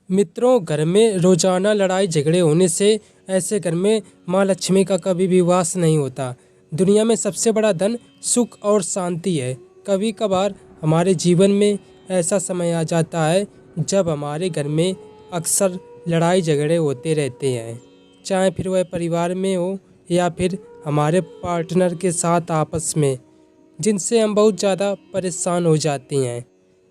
मित्रों, घर में रोजाना लड़ाई झगड़े होने से ऐसे घर में माँ लक्ष्मी का कभी भी वास नहीं होता। दुनिया में सबसे बड़ा धन सुख और शांति है। कभी कभार हमारे जीवन में ऐसा समय आ जाता है जब हमारे घर में अक्सर लड़ाई झगड़े होते रहते हैं, चाहे फिर वह परिवार में हो या फिर हमारे पार्टनर के साथ आपस में, जिनसे हम बहुत ज़्यादा परेशान हो जाते हैं।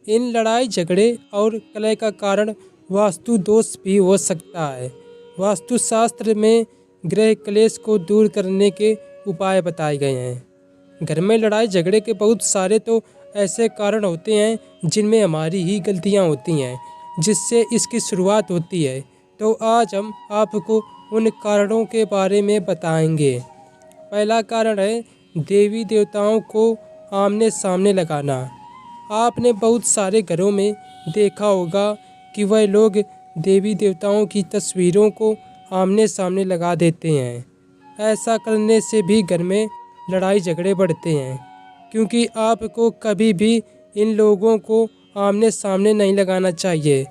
इन लड़ाई झगड़े और कलह का कारण वास्तु दोष भी हो सकता है। वास्तु शास्त्र में गृह क्लेश को दूर करने के उपाय बताए गए हैं। घर में लड़ाई झगड़े के बहुत सारे तो ऐसे कारण होते हैं जिनमें हमारी ही गलतियां होती हैं, जिससे इसकी शुरुआत होती है। तो आज हम आपको उन कारणों के बारे में बताएंगे। पहला कारण है देवी देवताओं को आमने सामने लगाना। आपने बहुत सारे घरों में देखा होगा कि वह लोग देवी देवताओं की तस्वीरों को आमने सामने लगा देते हैं। ऐसा करने से भी घर में लड़ाई झगड़े बढ़ते हैं, क्योंकि आपको कभी भी इन लोगों को आमने सामने नहीं लगाना चाहिए।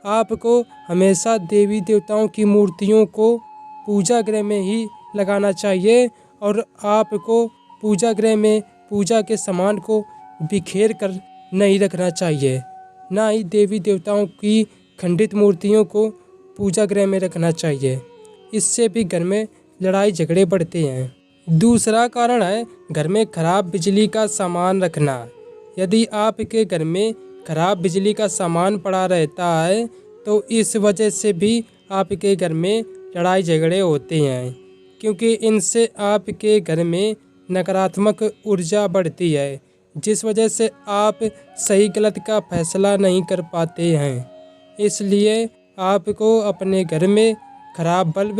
आपको हमेशा देवी देवताओं की मूर्तियों को पूजा गृह में ही लगाना चाहिए और आपको पूजा गृह में पूजा के सामान को बिखेर कर नहीं रखना चाहिए। ना ही देवी देवताओं की खंडित मूर्तियों को पूजा गृह में रखना चाहिए। इससे भी घर में लड़ाई झगड़े बढ़ते हैं। दूसरा कारण है घर में खराब बिजली का सामान रखना। यदि आपके घर में खराब बिजली का सामान पड़ा रहता है तो इस वजह से भी आपके घर में लड़ाई झगड़े होते हैं, क्योंकि इनसे आपके घर में नकारात्मक ऊर्जा बढ़ती है, जिस वजह से आप सही गलत का फैसला नहीं कर पाते हैं। इसलिए आपको अपने घर में खराब बल्ब,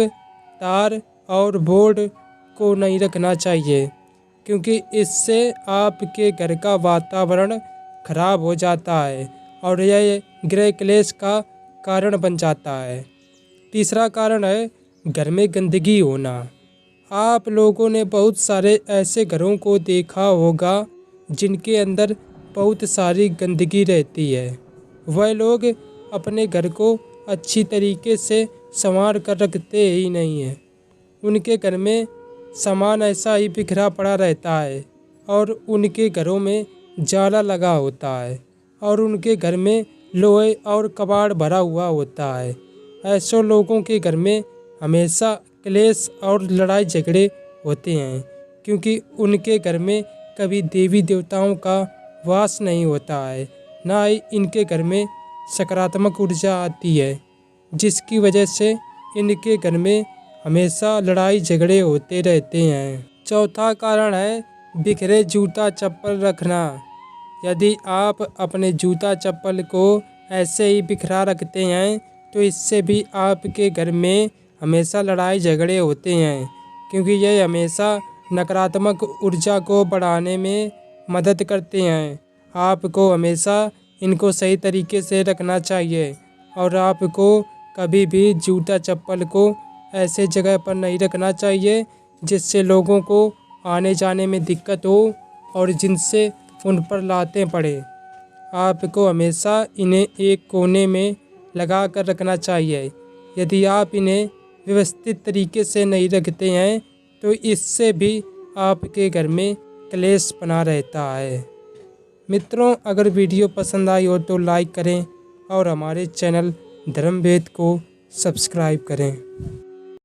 तार और बोर्ड को नहीं रखना चाहिए, क्योंकि इससे आपके घर का वातावरण खराब हो जाता है और यह गृह क्लेश का कारण बन जाता है। तीसरा कारण है घर में गंदगी होना। आप लोगों ने बहुत सारे ऐसे घरों को देखा होगा जिनके अंदर बहुत सारी गंदगी रहती है। वह लोग अपने घर को अच्छी तरीके से संवार कर रखते ही नहीं हैं। उनके घर में सामान ऐसा ही बिखरा पड़ा रहता है और उनके घरों में जाला लगा होता है और उनके घर में लोहे और कबाड़ भरा हुआ होता है। ऐसे लोगों के घर में हमेशा क्लेश और लड़ाई झगड़े होते हैं, क्योंकि उनके घर में कभी देवी देवताओं का वास नहीं होता है, ना ही इनके घर में सकारात्मक ऊर्जा आती है, जिसकी वजह से इनके घर में हमेशा लड़ाई झगड़े होते रहते हैं। चौथा कारण है बिखरे जूता चप्पल रखना। यदि आप अपने जूता चप्पल को ऐसे ही बिखरा रखते हैं तो इससे भी आपके घर में हमेशा लड़ाई झगड़े होते हैं, क्योंकि यह हमेशा नकारात्मक ऊर्जा को बढ़ाने में मदद करते हैं। आपको हमेशा इनको सही तरीके से रखना चाहिए और आपको कभी भी जूता चप्पल को ऐसे जगह पर नहीं रखना चाहिए जिससे लोगों को आने जाने में दिक्कत हो और जिनसे उन पर लातें पड़े। आपको हमेशा इन्हें एक कोने में लगा कर रखना चाहिए। यदि आप इन्हें व्यवस्थित तरीके से नहीं रखते हैं तो इससे भी आपके घर में क्लेश बना रहता है। मित्रों, अगर वीडियो पसंद आई हो तो लाइक करें और हमारे चैनल धर्मवेद को सब्सक्राइब करें।